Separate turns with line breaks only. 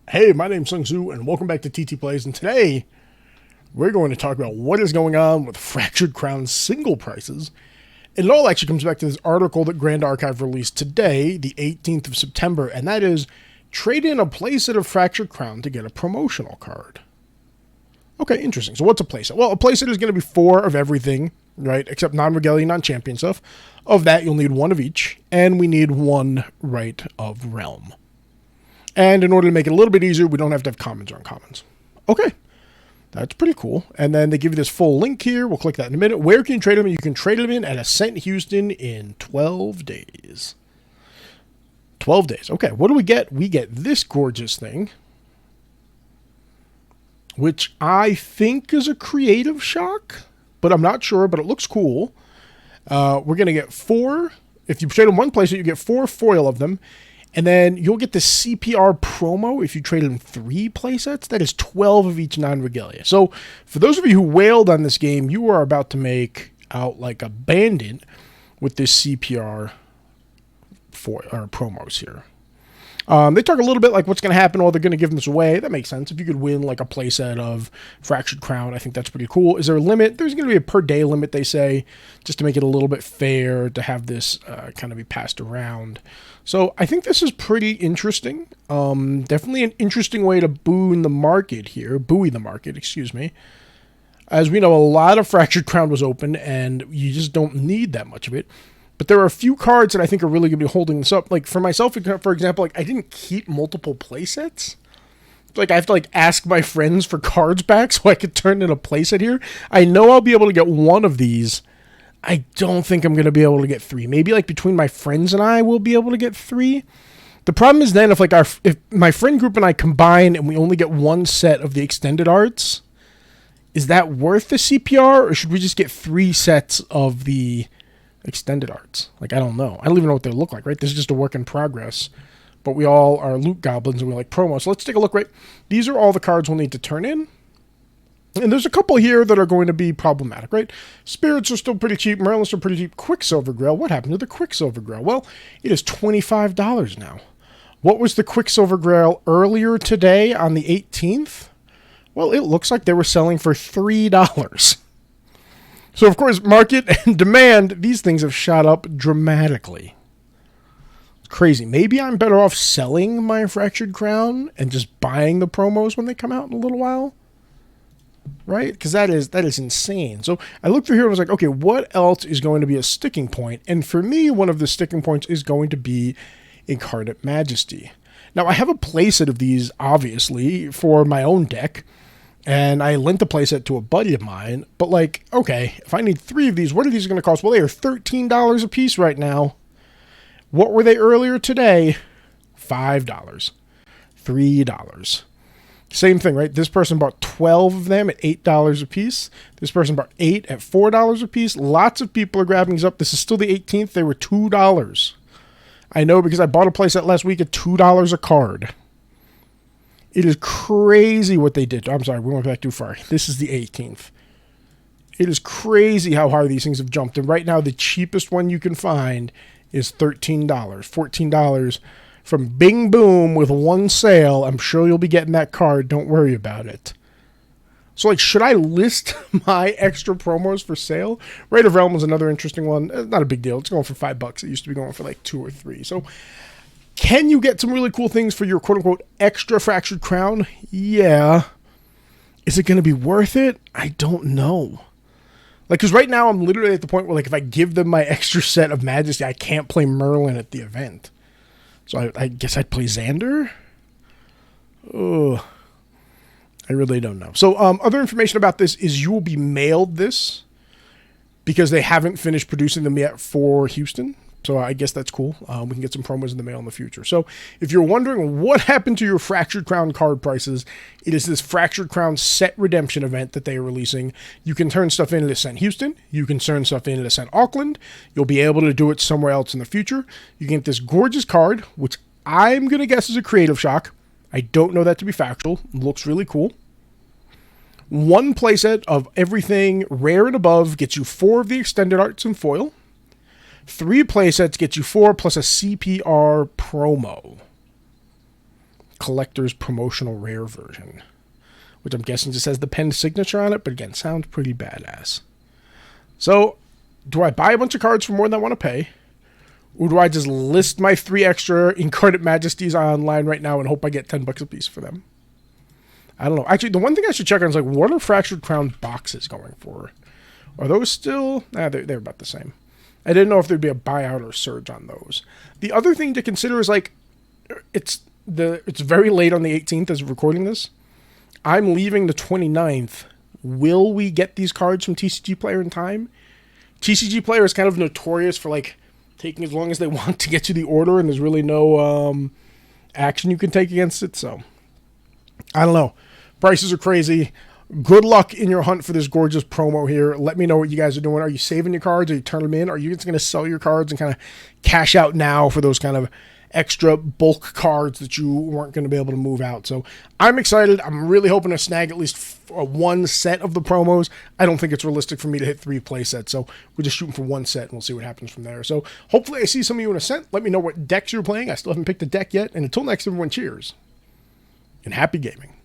Hey, my name's Sung Soo, and welcome back to TT Plays. And today, we're going to talk about what is going on with Fractured Crown single prices. And it all actually comes back to this article that Grand Archive released today, the 18th of September, and that is, trade in a playset of Fractured Crown to get a promotional card. Okay, interesting. So what's a playset? Well, a playset is going to be 4 of everything, right, except non-Regalia, non-champion stuff. Of that, you'll need 1 of each, and we need 1 Rite of Realm. And in order to make it a little bit easier, we don't have to have commons or uncommons. Okay, that's pretty cool. And then they give you this full link here. We'll click that in a minute. Where can you trade them in? You can trade them in at Ascent Houston in 12 days. 12 days. Okay, what do we get? We get this gorgeous thing, which I think is a Creative Shock, but I'm not sure, but it looks cool. We're going to get 4. If you trade in one place, you get 4 foil of them. And then you'll get the CPR promo if you trade in 3 playsets. That is 12 of each non-regalia. So for those of you who wailed on this game, you are about to make out like a bandit with this CPR promos here. They talk a little bit like what's going to happen, or they're going to give this away. That makes sense. If you could win like a playset of Fractured Crown, I think that's pretty cool. Is there a limit? There's going to be a per day limit, they say, just to make it a little bit fair to have this kind of be passed around. So I think this is pretty interesting. Definitely an interesting way to buoy the market, excuse me. As we know, a lot of Fractured Crown was open, and you just don't need that much of it. But there are a few cards that I think are really going to be holding this up. Like for myself, for example, like I didn't keep multiple playsets. Like I have to like ask my friends for cards back so I could turn in a playset here. I know I'll be able to get 1 of these. I don't think I'm going to be able to get 3. Maybe like between my friends and I, we'll be able to get 3. The problem is then if my friend group and I combine and we only get 1 set of the extended arts, is that worth the CPR, or should we just get 3 sets of the extended arts? Like, I don't know. I don't even know what they look like, right? This is just a work in progress. But we all are loot goblins and we like promos. So let's take a look, right? These are all the cards we'll need to turn in. And there's a couple here that are going to be problematic, right? Spirits are still pretty cheap. Merlin's are pretty cheap. Quicksilver Grail. What happened to the Quicksilver Grail? Well, it is $25 now. What was the Quicksilver Grail earlier today on the 18th? Well, it looks like they were selling for $3. So, of course, market and demand, these things have shot up dramatically. Crazy. Maybe I'm better off selling my Fractured Crown and just buying the promos when they come out in a little while. Right? Because that is insane. So I looked through here and was like, okay, what else is going to be a sticking point? And for me, one of the sticking points is going to be Incarnate Majesty. Now, I have a playset of these, obviously, for my own deck. And I lent the playset to a buddy of mine. But like, okay, if I need 3 of these, what are these going to cost? Well, they are $13 a piece right now. What were they earlier today? $5. $3. Same thing, right? This person bought 12 of them at $8 a piece. This person bought 8 at $4 a piece. Lots of people are grabbing these up. This is still the 18th. They were $2. I know because I bought a playset last week at $2 a card. It is crazy what they did. I'm sorry, we went back too far. This is the 18th. It is crazy how high these things have jumped. And right now, the cheapest one you can find is $13, $14 from Bing Boom with 1 sale. I'm sure you'll be getting that card. Don't worry about it. So, like, should I list my extra promos for sale? Rite of Realm is another interesting one. Not a big deal. It's going for $5. It used to be going for like 2 or 3. So, can you get some really cool things for your quote-unquote extra Fractured Crown? Yeah. Is it going to be worth it? I don't know. Like, because right now I'm literally at the point where, like, if I give them my extra set of Majesty, I can't play Merlin at the event. So I guess I'd play Xander? Oh, I really don't know. So other information about this is you will be mailed this because they haven't finished producing them yet for Houston. So I guess that's cool. We can get some promos in the mail in the future. So if you're wondering what happened to your Fractured Crown card prices, it is this Fractured Crown set redemption event that they are releasing. You can turn stuff in at Ascent Houston. You can turn stuff in at Ascent Auckland. You'll be able to do it somewhere else in the future. You can get this gorgeous card, which I'm going to guess is a Creative Shock. I don't know that to be factual. It looks really cool. 1 playset of everything rare and above gets you 4 of the extended arts in foil. 3 playsets get you 4 plus a CPR promo. collector's promotional rare version, which I'm guessing just has the pen signature on it, but again, sounds pretty badass. So, do I buy a bunch of cards for more than I want to pay? Or do I just list my 3 extra Incarnate Majesties online right now and hope I get $10 a piece for them? I don't know. Actually, the one thing I should check on is, like, what are Fractured Crown boxes going for? Are those still... they're about the same. I didn't know if there'd be a buyout or surge on those. The other thing to consider is, like, it's very late on the 18th as of recording this. I'm leaving the 29th. Will we get these cards from TCG Player in time? TCG Player is kind of notorious for, like, taking as long as they want to get to the order, and there's really no action you can take against it. So, I don't know. Prices are crazy. Good luck in your hunt for this gorgeous promo here. Let me know what you guys are doing. Are you saving your cards? Are you turning them in? Are you just going to sell your cards and kind of cash out now for those kind of extra bulk cards that you weren't going to be able to move out? So I'm excited. I'm really hoping to snag at least one set of the promos. I don't think it's realistic for me to hit 3 play sets, so we're just shooting for 1 set and we'll see what happens from there. So hopefully I see some of you in a set. Let me know what decks you're playing. I still haven't picked a deck yet. And until next, everyone, cheers and happy gaming.